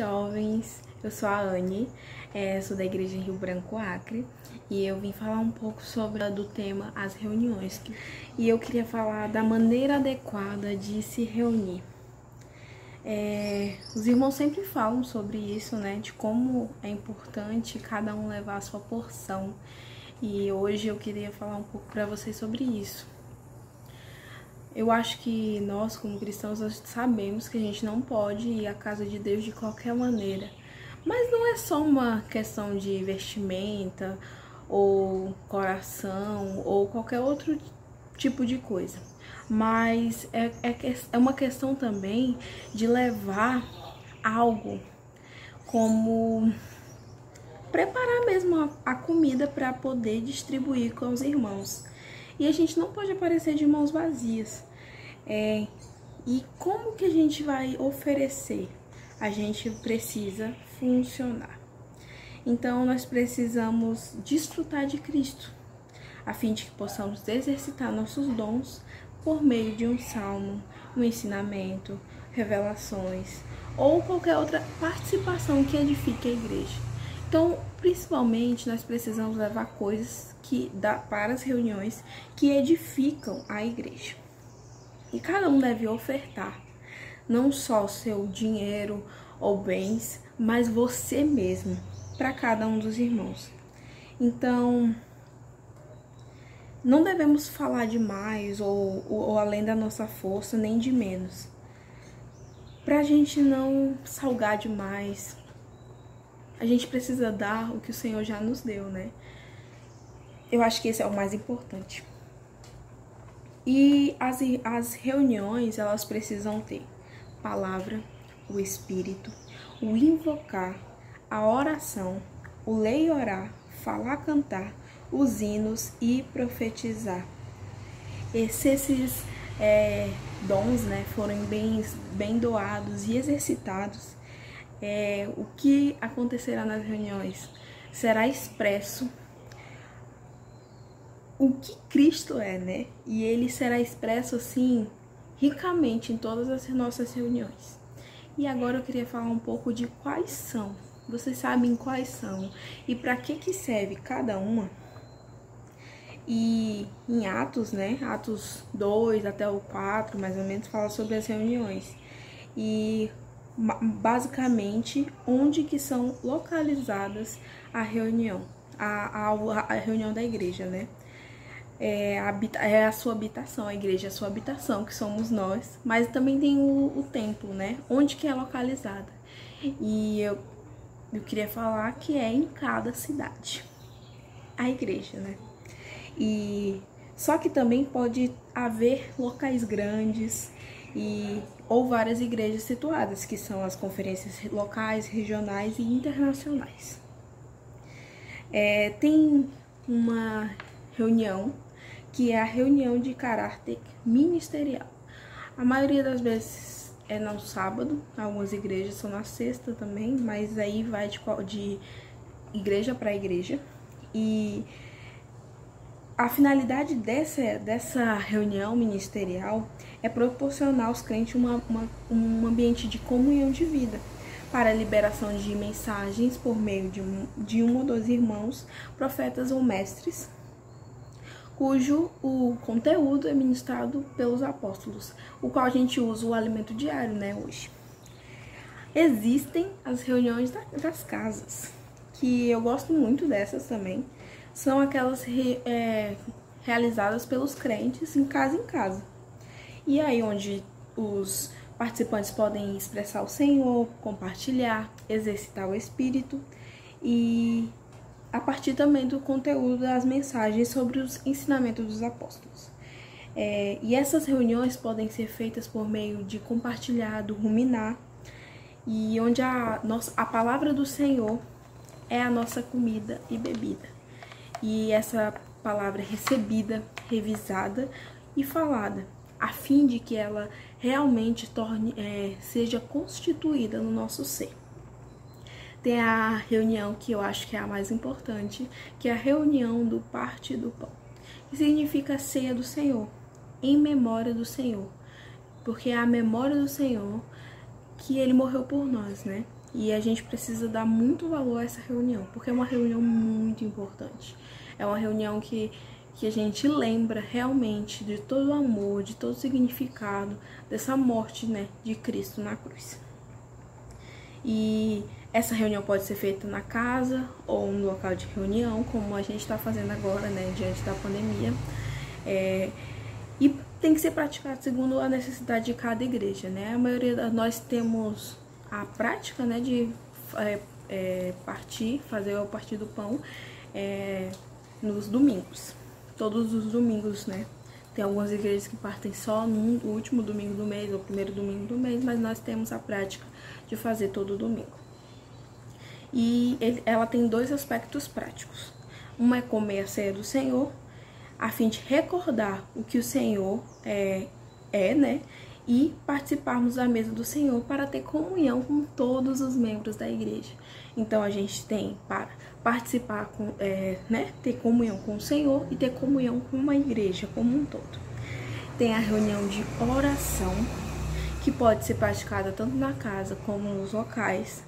jovens, eu sou a Anne, sou da Igreja Rio Branco Acre e eu vim falar um pouco sobre do tema as reuniões. E eu queria falar da maneira adequada de se reunir. Os irmãos sempre falam sobre isso, né, de como é importante cada um levar a sua porção. E hoje eu queria falar um pouco para vocês sobre isso. Eu acho que nós, como cristãos, nós sabemos que a gente não pode ir à casa de Deus de qualquer maneira. Mas não é só uma questão de vestimenta, ou coração, ou qualquer outro tipo de coisa. Mas é uma questão também de levar algo, como preparar mesmo a comida para poder distribuir com os irmãos. E a gente não pode aparecer de mãos vazias. E como que a gente vai oferecer? A gente precisa funcionar. Então, nós precisamos desfrutar de Cristo, a fim de que possamos exercitar nossos dons por meio de um salmo, um ensinamento, revelações ou qualquer outra participação que edifique a igreja. Então, principalmente, nós precisamos levar coisas para as reuniões que edificam a igreja. E cada um deve ofertar, não só o seu dinheiro ou bens, mas você mesmo, para cada um dos irmãos. Então, não devemos falar demais ou além da nossa força, nem de menos. Para a gente não salgar demais, a gente precisa dar o que o Senhor já nos deu, né? Eu acho que esse é o mais importante. E as reuniões, elas precisam ter palavra, o Espírito, o invocar, a oração, o ler e orar, falar, cantar, os hinos e profetizar. Se esses dons, né, forem bem doados e exercitados, o que acontecerá nas reuniões? Será expresso o que Cristo é, né? E ele será expresso assim ricamente em todas as nossas reuniões. E agora eu queria falar um pouco de quais são. Vocês sabem quais são e para que serve cada uma? E em Atos, né? Atos 2 até o 4, mais ou menos, fala sobre as reuniões. E basicamente onde que são localizadas a reunião, a reunião da igreja, né? É a sua habitação, a igreja é a sua habitação, que somos nós, mas também tem o templo, né? Onde que é localizada. E eu queria falar que é em cada cidade, a igreja, né? E só que também pode haver locais grandes ou várias igrejas situadas, que são as conferências locais, regionais e internacionais. Tem uma reunião que é a reunião de caráter ministerial. A maioria das vezes é no sábado, algumas igrejas são na sexta também, mas aí vai de igreja para igreja. E a finalidade dessa reunião ministerial é proporcionar aos crentes um ambiente de comunhão de vida, para a liberação de mensagens por meio de um ou dois irmãos, profetas ou mestres, cujo o conteúdo é ministrado pelos apóstolos, o qual a gente usa o alimento diário, né, hoje. Existem as reuniões das casas, que eu gosto muito dessas também. São aquelas realizadas pelos crentes em casa. E aí onde os participantes podem expressar o Senhor, compartilhar, exercitar o Espírito e a partir também do conteúdo das mensagens sobre os ensinamentos dos apóstolos. E essas reuniões podem ser feitas por meio de compartilhado, ruminar, e onde a palavra do Senhor é a nossa comida e bebida. E essa palavra é recebida, revisada e falada, a fim de que ela realmente seja constituída no nosso ser. Tem a reunião que eu acho que é a mais importante, que é a reunião do partir do pão, que significa a ceia do Senhor, em memória do Senhor, porque é a memória do Senhor que ele morreu por nós, né? E a gente precisa dar muito valor a essa reunião, porque é uma reunião muito importante. É uma reunião que a gente lembra realmente de todo o amor, de todo o significado dessa morte, né, de Cristo na cruz. E essa reunião pode ser feita na casa ou no local de reunião, como a gente está fazendo agora, né, diante da pandemia. E tem que ser praticado segundo a necessidade de cada igreja, né? A maioria nós temos a prática, né, de fazer o partir do pão nos domingos, todos os domingos, né? Tem algumas igrejas que partem só no último domingo do mês ou primeiro domingo do mês, mas nós temos a prática de fazer todo domingo. E ela tem dois aspectos práticos. Uma é comer a ceia do Senhor, a fim de recordar o que o Senhor né? E participarmos da mesa do Senhor para ter comunhão com todos os membros da igreja. Então a gente tem para participar, né? Ter comunhão com o Senhor e ter comunhão com uma igreja como um todo. Tem a reunião de oração, que pode ser praticada tanto na casa como nos locais.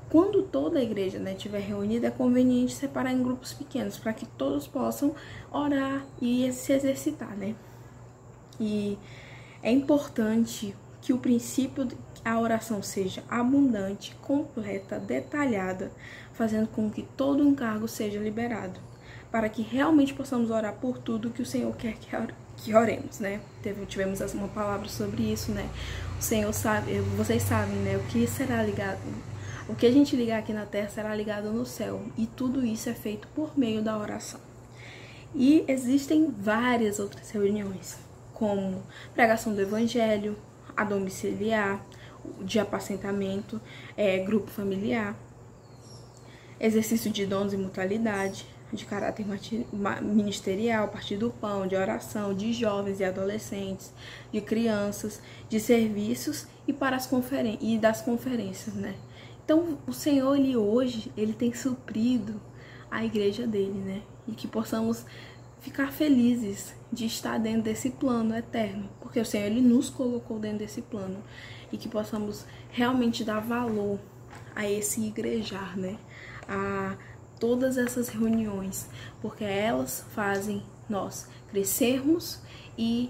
Quando toda a igreja, né, estiver reunida, é conveniente separar em grupos pequenos para que todos possam orar e se exercitar, né? E é importante que o princípio, a oração seja abundante, completa, detalhada, fazendo com que todo o encargo seja liberado, para que realmente possamos orar por tudo que o Senhor quer que oremos, né? Tivemos uma palavra sobre isso, né? O Senhor sabe, vocês sabem, né? O que será ligado, o que a gente ligar aqui na terra será ligado no céu, e tudo isso é feito por meio da oração. E existem várias outras reuniões, como pregação do evangelho, a domiciliar, de apacentamento, grupo familiar, exercício de dons e mutualidade, de caráter ministerial, partir do pão, de oração, de jovens e adolescentes, de crianças, de serviços e para das conferências, né? Então, o Senhor, hoje, Ele tem suprido a igreja dele, né? E que possamos ficar felizes de estar dentro desse plano eterno, porque o Senhor, Ele nos colocou dentro desse plano, e que possamos realmente dar valor a esse igrejar, né? A todas essas reuniões, porque elas fazem nós crescermos e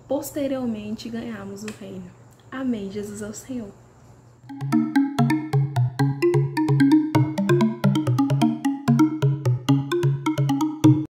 posteriormente ganharmos o reino. Amém. Jesus é o Senhor.